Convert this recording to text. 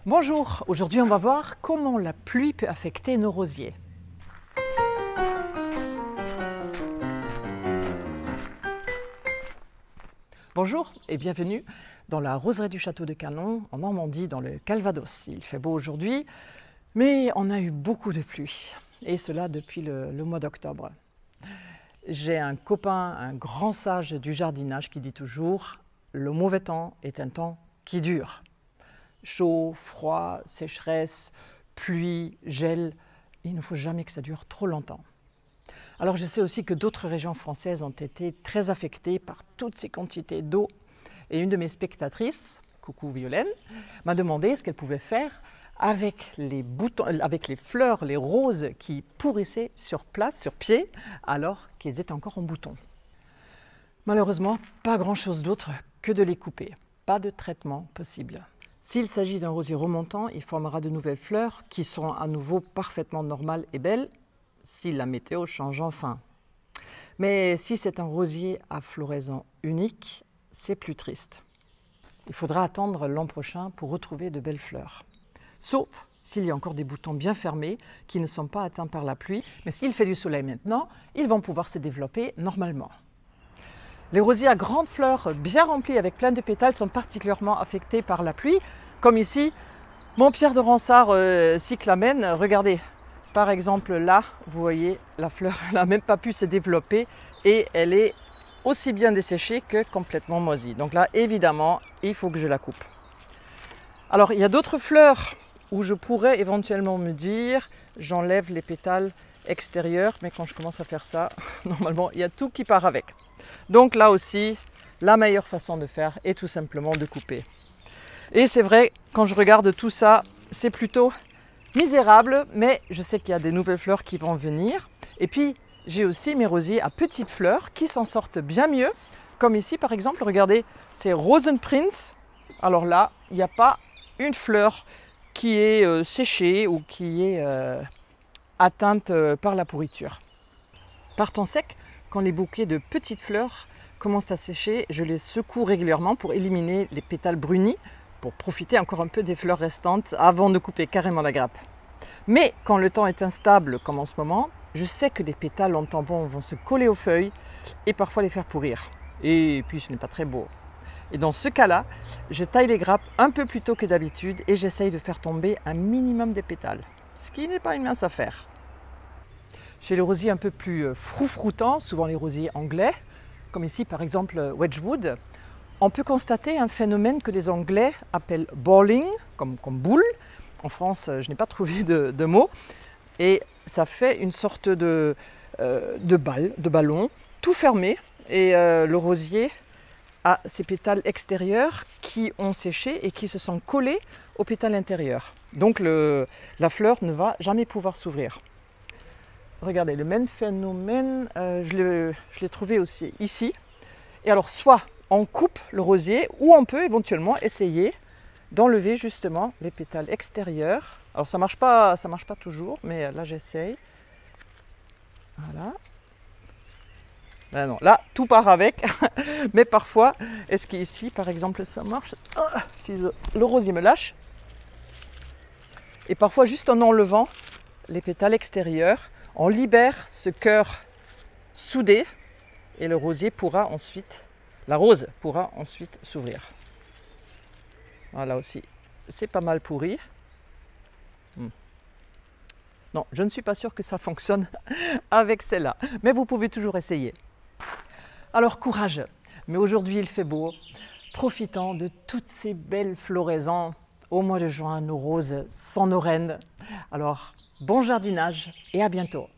Bonjour, aujourd'hui on va voir comment la pluie peut affecter nos rosiers. Bonjour et bienvenue dans la roseraie du château de Canon en Normandie dans le Calvados. Il fait beau aujourd'hui mais on a eu beaucoup de pluie et cela depuis le mois d'octobre. J'ai un copain, un grand sage du jardinage qui dit toujours « le mauvais temps est un temps qui dure ». Chaud, froid, sécheresse, pluie, gel, il ne faut jamais que ça dure trop longtemps. Alors je sais aussi que d'autres régions françaises ont été très affectées par toutes ces quantités d'eau et une de mes spectatrices, coucou Violaine, m'a demandé ce qu'elle pouvait faire avec les fleurs, les roses qui pourrissaient sur place, sur pied, alors qu'elles étaient encore en bouton. Malheureusement, pas grand-chose d'autre que de les couper, pas de traitement possible. S'il s'agit d'un rosier remontant, il formera de nouvelles fleurs qui seront à nouveau parfaitement normales et belles si la météo change enfin. Mais si c'est un rosier à floraison unique, c'est plus triste. Il faudra attendre l'an prochain pour retrouver de belles fleurs. Sauf s'il y a encore des boutons bien fermés qui ne sont pas atteints par la pluie. Mais s'il fait du soleil maintenant, ils vont pouvoir se développer normalement. Les rosiers à grandes fleurs bien remplies avec plein de pétales sont particulièrement affectés par la pluie. Comme ici, mon Pierre de Ronsard cyclamen, regardez, par exemple là, vous voyez, la fleur n'a même pas pu se développer et elle est aussi bien desséchée que complètement moisie. Donc là, évidemment, il faut que je la coupe. Alors, il y a d'autres fleurs où je pourrais éventuellement me dire, j'enlève les pétales extérieurs, mais quand je commence à faire ça, normalement, il y a tout qui part avec. Donc là aussi, la meilleure façon de faire est tout simplement de couper. Et c'est vrai, quand je regarde tout ça, c'est plutôt misérable, mais je sais qu'il y a des nouvelles fleurs qui vont venir. Et puis, j'ai aussi mes rosiers à petites fleurs qui s'en sortent bien mieux. Comme ici, par exemple, regardez, c'est Rosenprinz. Alors là, il n'y a pas une fleur qui est séchée ou qui est atteinte par la pourriture. Par temps sec, quand les bouquets de petites fleurs commencent à sécher, je les secoue régulièrement pour éliminer les pétales brunis, pour profiter encore un peu des fleurs restantes avant de couper carrément la grappe. Mais quand le temps est instable, comme en ce moment, je sais que les pétales en tampon vont se coller aux feuilles et parfois les faire pourrir. Et puis ce n'est pas très beau. Et dans ce cas-là, je taille les grappes un peu plus tôt que d'habitude et j'essaye de faire tomber un minimum des pétales, ce qui n'est pas une mince affaire. Chez les rosiers un peu plus froufroutants, souvent les rosiers anglais, comme ici par exemple Wedgwood, on peut constater un phénomène que les Anglais appellent balling, comme boule. En France, je n'ai pas trouvé de mot. Et ça fait une sorte de ballon, tout fermé. Et le rosier a ses pétales extérieurs qui ont séché et qui se sont collés aux pétales intérieurs. Donc la fleur ne va jamais pouvoir s'ouvrir. Regardez, le même phénomène, je l'ai trouvé aussi ici. Et alors, soit on coupe le rosier, ou on peut éventuellement essayer d'enlever justement les pétales extérieurs. Alors, ça marche pas toujours, mais là, j'essaye. Voilà. Ben non, là, tout part avec. Mais parfois, est-ce qu'ici, par exemple, ça marche? Si le rosier me lâche. Et parfois, juste en enlevant les pétales extérieurs, on libère ce cœur soudé et le rosier pourra ensuite, la rose pourra ensuite s'ouvrir. Voilà aussi, c'est pas mal pourri. Non, je ne suis pas sûre que ça fonctionne avec celle-là, mais vous pouvez toujours essayer. Alors courage, mais aujourd'hui il fait beau, profitons de toutes ces belles floraisons. Au mois de juin, nos roses sont nos reines. Alors, bon jardinage et à bientôt.